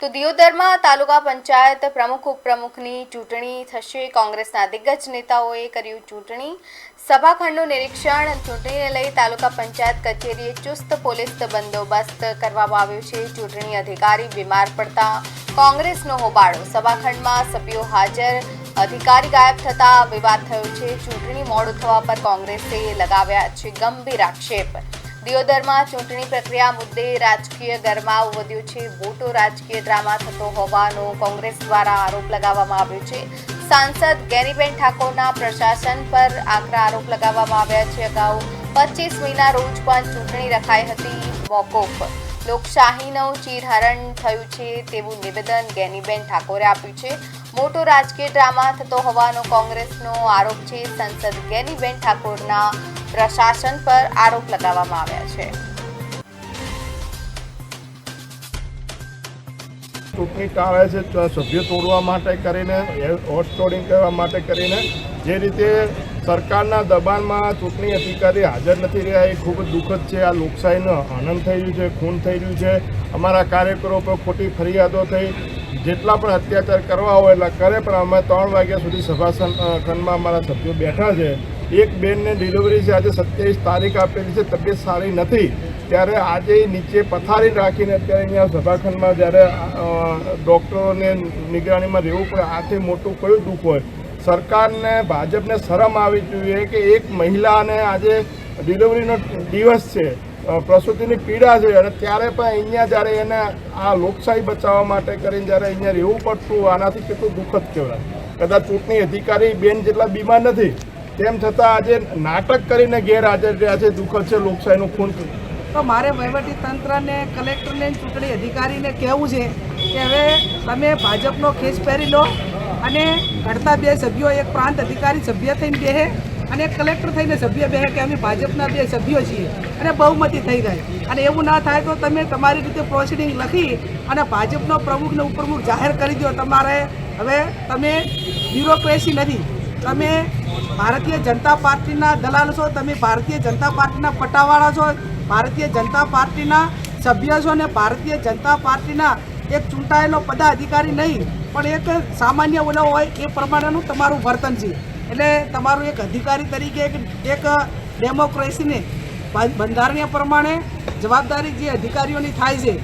તો દિયોદરમાં તાલુકા પંચાયત પ્રમુખ ઉપપ્રમુખની ચૂંટણી થશે। કોંગ્રેસના દિગ્ગજ નેતાઓએ કર્યું ચૂંટણી સભાખંડનું નિરીક્ષણ। ચૂંટણીને લઈ તાલુકા પંચાયત કચેરીએ ચુસ્ત પોલીસ બંદોબસ્ત કરવામાં આવ્યો છે। ચૂંટણી અધિકારી બીમાર પડતા કોંગ્રેસનો હોબાળો। સભાખંડમાં સભ્યો હાજર, અધિકારી ગાયબ થતા વિવાદ થયો છે। ચૂંટણી મોડું થવા પર કોંગ્રેસે લગાવ્યા છે ગંભીર આક્ષેપ। દિયોદરમાં ચૂંટણી પ્રક્રિયા મુદ્દે રાજકીય ગરમાવો વધ્યો છે। મોટો રાજકીય ડ્રામા થતો હોવાનો કોંગ્રેસ દ્વારા આરોપ લગાવવામાં આવ્યો છે। સાંસદ ગેનીબેન ઠાકોરના પ્રશાસન પર આકરા આરોપ લગાવવામાં આવ્યા છે। અગાઉ 25 મેના રોજ પણ ચૂંટણી રખાઈ હતી મોકૂફ। લોકશાહીનું ચીરહરણ થયું છે તેવું નિવેદન ગેનીબેન ઠાકોરે આપ્યું છે। મોટો રાજકીય ડ્રામા થતો હોવાનો કોંગ્રેસનો આરોપ છે। સાંસદ ગેનીબેન ઠાકોરના પ્રશાસન પર આરોપ લગાવવામાં આવ્યા છે। ચૂંટણી ટાળે છે સભ્યો તોડવા માટે કરીને, હોર્સ ટ્રેડિંગ કરવા માટે કરીને જે રીતે સરકારના દબાણમાં ચૂંટણી અધિકારી હાજર નથી રહ્યા એ ખૂબ જ દુઃખદ છે। આ લોકશાહીનો હનન થઈ રહ્યું છે, ખૂન થઈ રહ્યું છે। અમારા કાર્યકરો પર ખોટી ફરિયાદો થઈ, જેટલા પણ અત્યાચાર કરવા હોય એટલા કરે, પણ અમે 3 વાગ્યા સુધી સભા ખંડમાં અમારા સભ્યો બેઠા છે। એક બેનને ડિલિવરી છે, આજે 27 તારીખ આપેલી છે, તબિયત સારી નથી, ત્યારે આજે નીચે પથારી રાખીને અત્યારે અહીંયા સભાખંડમાં જ્યારે ડૉક્ટરોને નિગરાનીમાં રહેવું પડે, આથી મોટું કયું દુઃખ હોય। સરકારને, ભાજપને શરમ આવી જોઈએ કે એક મહિલાને આજે ડિલિવરીનો દિવસ છે, પ્રસૂતિની પીડા છે, અને ત્યારે પણ અહીંયા જ્યારે એને આ લોકશાહી બચાવવા માટે કરીને જ્યારે અહીંયા રહેવું પડતું, આનાથી કેટલું દુઃખદ કહેવાય। કદાચ ચૂંટણી અધિકારી બેન જેટલા બીમાર નથી, તેમ છતાં આજે નાટક કરીને ગેરહાજર રહ્યા છે। દુઃખદ છે લોકશાહીનું ખૂન। તો મારે વહીવટી તંત્રને, કલેક્ટરને, ચૂંટણી અધિકારીને કહેવું છે કે હવે તમે ભાજપનો ખેસ પહેરી લો અને ઘડતા 2 સભ્યો, એક પ્રાંત અધિકારી સભ્ય થઈને બેહે અને એક કલેક્ટર થઈને સભ્ય બેહે કે અમે ભાજપના 2 સભ્યો છીએ અને બહુમતી થઈ જાય। અને એવું ના થાય તો તમે તમારી રીતે પ્રોસિડિંગ લખી અને ભાજપનો પ્રમુખને ઉપપ્રમુખ જાહેર કરી દો। તમારે હવે તમે બ્યુરોક્રેસી નથી, તમે ભારતીય જનતા પાર્ટીના દલાલ છો, તમે ભારતીય જનતા પાર્ટીના પટ્ટાવાળા છો, ભારતીય જનતા પાર્ટીના સભ્ય છો અને ભારતીય જનતા પાર્ટીના એક ચૂંટાયેલો પદાધિકારી નહીં પણ એક સામાન્ય ઓલો હોય એ પ્રમાણેનું તમારું વર્તન છે। એટલે તમારું એક અધિકારી તરીકે એક ડેમોક્રેસીને બંધારણીય પ્રમાણે જવાબદારી જે અધિકારીઓની થાય છે